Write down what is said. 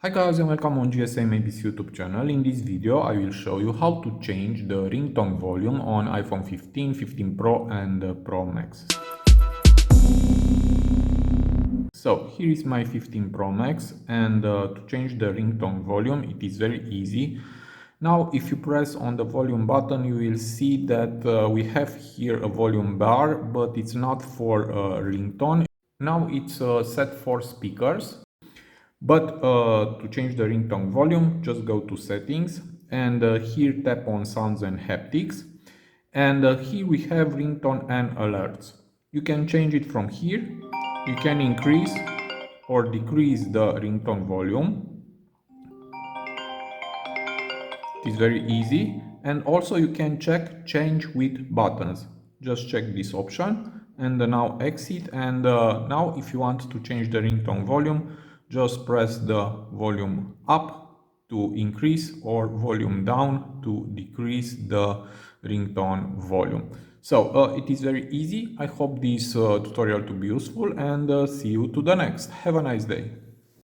Hi guys and welcome on GSM-ABC YouTube channel. In this video I will show you how to change the ringtone volume on iPhone 15, 15 Pro and Pro Max. So here is my 15 Pro Max and to change the ringtone volume it is very easy. Now if you press on the volume button you will see that we have here a volume bar, but it's not for ringtone. Now it's set for speakers. But to change the ringtone volume, just go to settings and here tap on sounds and haptics. And here we have ringtone and alerts. You can change it from here. You can increase or decrease the ringtone volume. It is very easy. And also you can check change with buttons. Just check this option and now exit. And now if you want to change the ringtone volume, just press the volume up to increase or volume down to decrease the ringtone volume. So it is very easy. I hope this tutorial to be useful and see you to the next. Have a nice day.